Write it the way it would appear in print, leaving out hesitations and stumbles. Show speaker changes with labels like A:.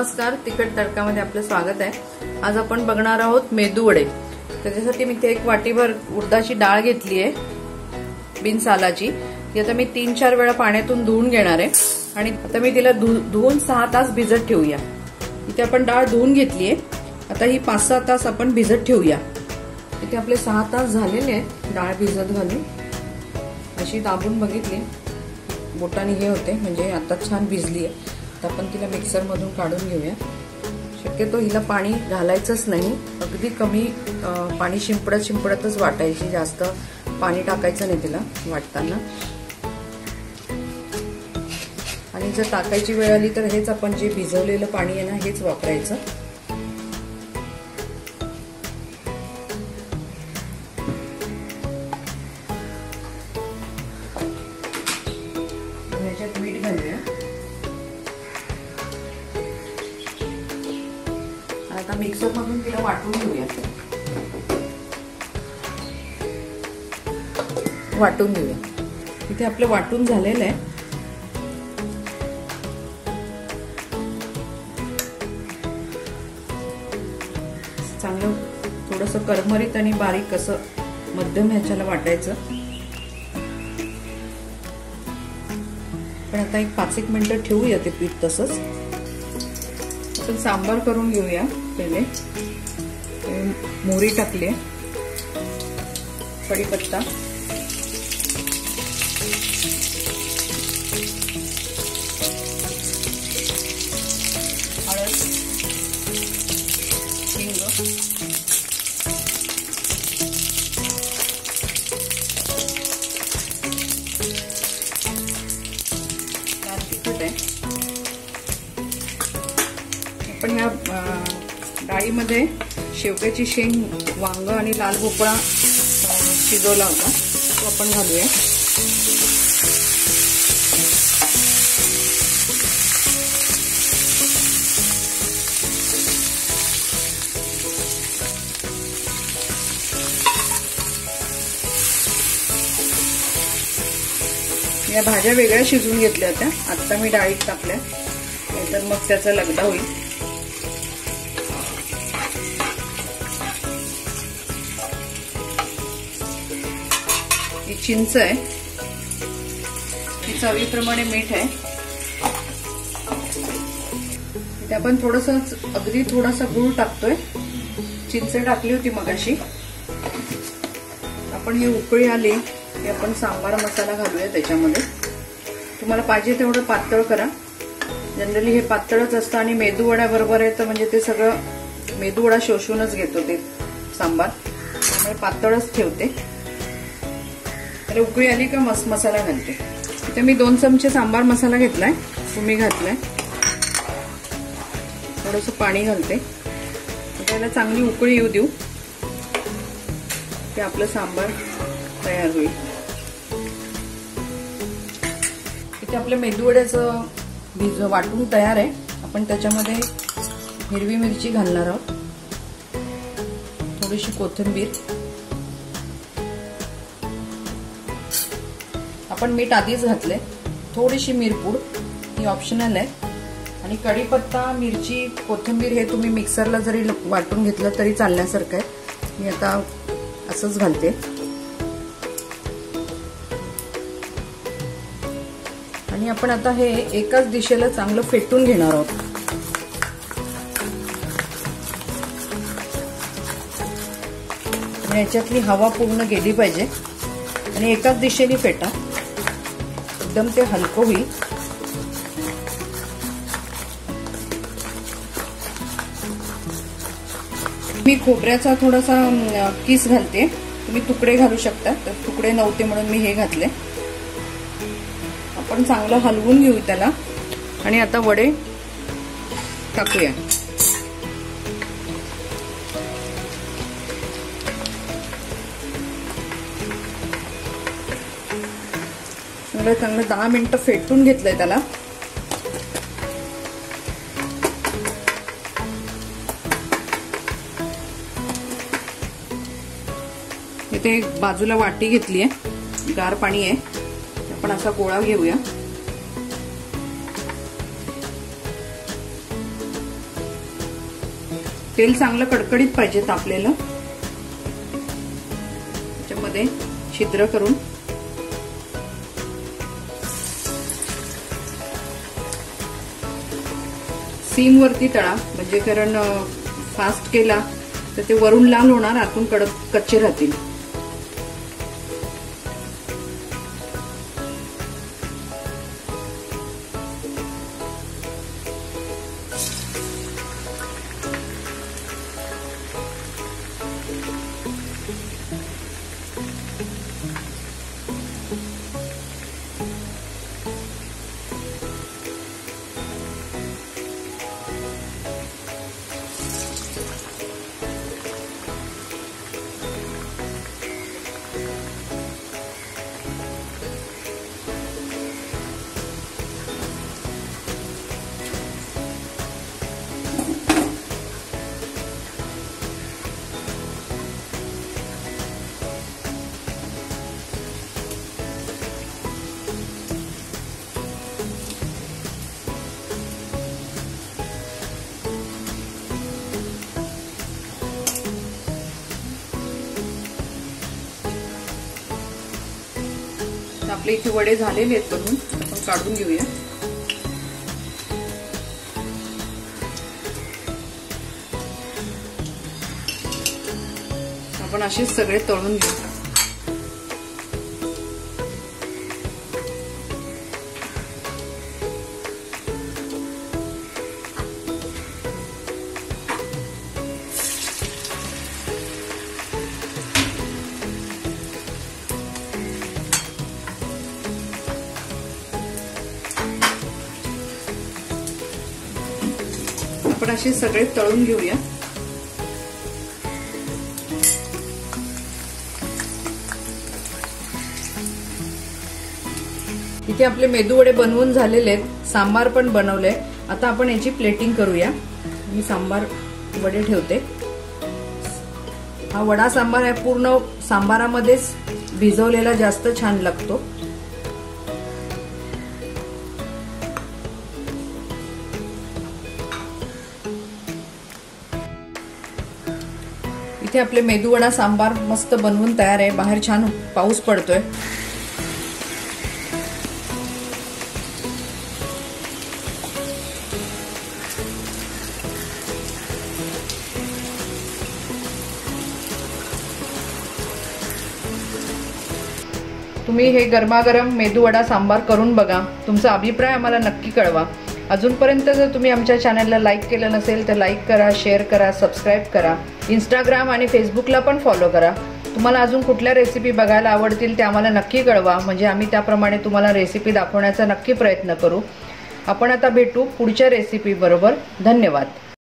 A: नमस्कार, तिखट तडकामध्ये आपलं स्वागत आहे। आज आपण बघणार आहोत मेदू वडे। त्याच्यासाठी मी एक वाटीभर उडदाची डाळ घेतली आहे बिन सालाची। ती आता मी 3-4 वेळा पाण्यातून धुवून घेणार आहे आणि आता मी तिला धुवून 6 तास भिजत ठेवूया। इथे आपण डाळ धुवून घेतली आहे, आता ही 5-6 तास आपण भिजत ठेवूया। इथे आपले 6 तास झालेले आहेत डाळ भिजत घालून। अशी दाबून बघितली, बोटाने हे होते म्हणजे आता छान भिजली आहे। तर आपण तिला मिक्सर मधून काढून घेऊया। शक्यतो हिला पाणी घालायचंच नाही, अगदी कमी पाणी शिंपडतच वाटायची, जास्त पाणी टाकायचं नाही तिला वाटताना। आणि जर टाकायची वेळ आली तर हेच आपण जे भिजवलेलं पाणी आहे ना हेच वापरायचं। ह्याच्यात मीठ घालूया। आता मिक्सर मधून तिला वाटून घेऊया। इथे आपलं वाटून झालेलं आहे। चांगलं थोडंसं करमरीत आणि बारीक असं मध्यम ह्याच्याला वाटायचं। पण आता एक 5-1 मिनिटं ठेवूया ते पीठ तसंच। आपण सांबार करून घेऊया। पहिले मोहरी टाकली, कढीपत्ता, हळद, हिंग, लाल तिखट आहे। आपण या डाळीमध्ये शेवग्याची शेंग, वांग आणि लाल भोपळा शिजवला होता तो आपण घालूया। या भाज्या वेगळ्या शिजवून घेतल्या होत्या, आता मी डाळीत टाकल्या, नाहीतर मग त्याचा लगदा होईल। ही चिंच आहे, ही चवीप्रमाणे मीठ आहे। इथे आपण अगदी थोडासा गूळ टाकतोय, चिंच टाकली होती मगाशी। आपण ही उकळी आली की आपण सांबार मसाला घालूया त्याच्यामध्ये। तुम्हाला पाहिजे तेवढं पातळ करा, जनरली हे पातळच असतं आणि मेदू वड्या बरोबर आहे तर म्हणजे ते सगळं मेदू वडा शोषूनच घेतो ते सांबार, त्यामुळे पातळच ठेवते। तर उकळी आली का मसाला घालते। इथे मी 2 चमचे सांबार मसाला घेतलाय, तुम्ही घातलाय। थोडंसं पाणी घालते, त्याला चांगली उकळी येऊ देऊ, ते आपलं सांबार तयार होईल। इथे आपल्या मेदू वड्याचं वाटून तयार आहे। आपण त्याच्यामध्ये हिरवी मिरची घालणार आहोत, थोडीशी कोथिंबीर, आपण मीठ आधीच घातले, थोडीशी मिरपूड, ही ऑप्शनल आहे। आणि कढीपत्ता, मिरची, कोथिंबीर हे तुम्ही मिक्सरला जरी वाटून घेतलं तरी चालण्यासारखं आहे। मी आता असंच घालते। आणि आपण आता हे एकाच दिशेला चांगलं फेटून घेणार आहोत। याच्यातली हवा पूर्ण गेली पाहिजे आणि एकाच दिशेने फेटा, एकदम ते हलकं होईल। मी खोबऱ्याचा थोडासा किस घालते, तुम्ही तुकडे घालू शकता, तर तुकडे नव्हते म्हणून मी हे घातले। आपण चांगलं हलवून घेऊ त्याला आणि आता वडे टाकूया। चांगलं 10 मिनिटं फेटून घेतलंय त्याला। इथे बाजूला वाटी घेतली आहे, गार पाणी आहे, आपण असा गोळा घेऊया। तेल चांगलं कडकडीत पाहिजे तापलेलं. त्याच्यामध्ये छिद्र करून सीम वरती तळा, म्हणजे कारण फास्ट केला तर ते वरून लाल होणार, आतून कडक कच्चे राहतील. आपले इथे वडे झालेले आहेत बनवून, आपण काढून घेऊया. आपण असेच सगळे तळून घेऊ. आपण असे सगळे तळून घेऊया. इथे आपले मेदू वडे बनवून झालेले आहेत, सांबार पण बनवलंय. आता आपण याची प्लेटिंग करूया. मी सांबार वडे ठेवते. हा वडा सांबार आहे पूर्ण सांबारामध्येच भिजवलेला, जास्त छान लागतो. इथे आपले मेदू वडा सांबार मस्त बनवून तयार आहे. बाहेर छान पाऊस पडतोय. तुम्ही हे गरमागरम मेदू वडा सांबार करून बघा. तुमचा अभिप्राय आम्हाला नक्की कळवा. अजूनपर्यंत जर तुम्ही आमच्या चॅनलला लाईक केलं नसेल तर लाईक करा, शेअर करा, सबस्क्राईब करा. इंस्टाग्राम आणि फेसबुकला पण फॉलो करा. तुम्हाला अजून कुठल्या रेसिपी बघायला आवडतील ते आम्हाला नक्की कळवा, म्हणजे आम्ही त्याप्रमाणे तुम्हाला रेसिपी दाखवण्याचा नक्की प्रयत्न करू. आपण आता भेटू पुढच्या रेसिपी बरोबर. धन्यवाद.